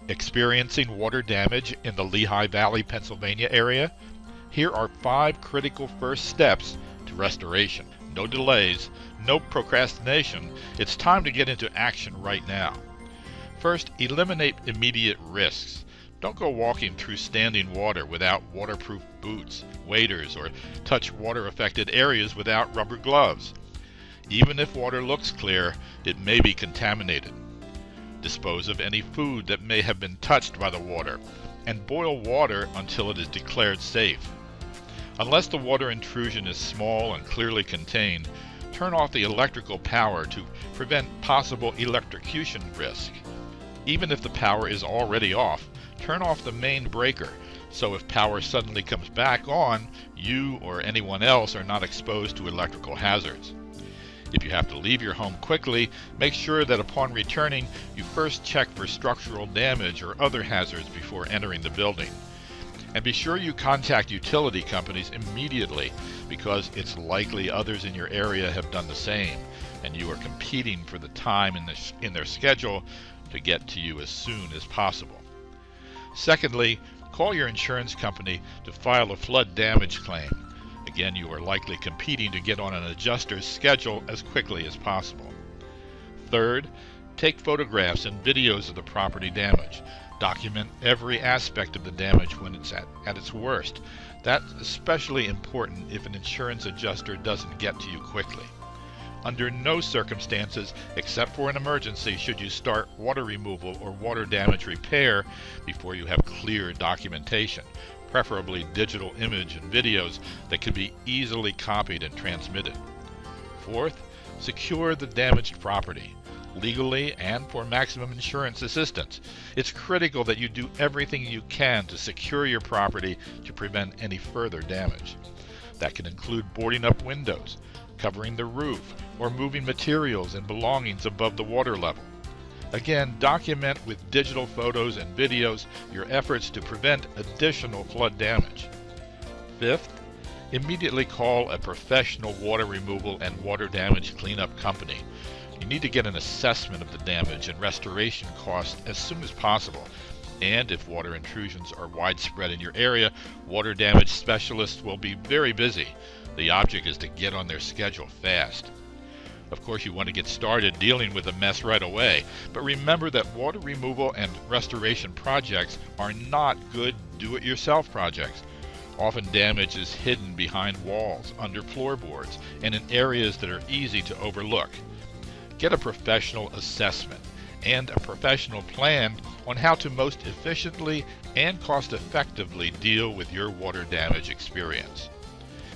Experiencing water damage in the Lehigh Valley, Pennsylvania area? Here are 5 critical first steps to restoration. No delays, no procrastination. It's time to get into action right now. First, eliminate immediate risks. Don't go walking through standing water without waterproof boots, waders, or touch water-affected areas without rubber gloves. Even if water looks clear, it may be contaminated. Dispose of any food that may have been touched by the water, and boil water until it is declared safe. Unless the water intrusion is small and clearly contained, turn off the electrical power to prevent possible electrocution risk. Even if the power is already off, turn off the main breaker, so if power suddenly comes back on, you or anyone else are not exposed to electrical hazards. If you have to leave your home quickly, make sure that upon returning, you first check for structural damage or other hazards before entering the building. And be sure you contact utility companies immediately, because it's likely others in your area have done the same, and you are competing for the time in their schedule to get to you as soon as possible. Secondly, call your insurance company to file a flood damage claim. Again, you are likely competing to get on an adjuster's schedule as quickly as possible. Third, take photographs and videos of the property damage. Document every aspect of the damage when it's at its worst. That's especially important if an insurance adjuster doesn't get to you quickly. Under no circumstances, except for an emergency, should you start water removal or water damage repair before you have clear documentation, preferably digital image and videos that can be easily copied and transmitted. Fourth, secure the damaged property, legally and for maximum insurance assistance. It's critical that you do everything you can to secure your property to prevent any further damage. That can include boarding up windows, covering the roof, or moving materials and belongings above the water level. Again, document with digital photos and videos your efforts to prevent additional flood damage. Fifth, immediately call a professional water removal and water damage cleanup company. You need to get an assessment of the damage and restoration costs as soon as possible. And if water intrusions are widespread in your area, water damage specialists will be very busy. The object is to get on their schedule fast. Of course, you want to get started dealing with the mess right away, but remember that water removal and restoration projects are not good do-it-yourself projects. Often damage is hidden behind walls, under floorboards, and in areas that are easy to overlook. Get a professional assessment and a professional plan on how to most efficiently and cost-effectively deal with your water damage experience.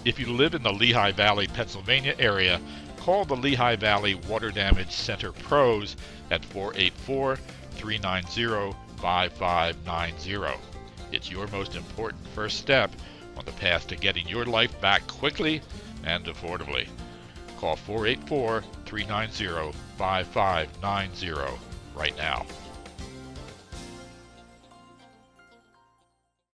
If you live in the Lehigh Valley, Pennsylvania area, call the Lehigh Valley Water Damage Center Pros at 484-390-5590. It's your most important first step on the path to getting your life back quickly and affordably. Call 484-390-5590 right now.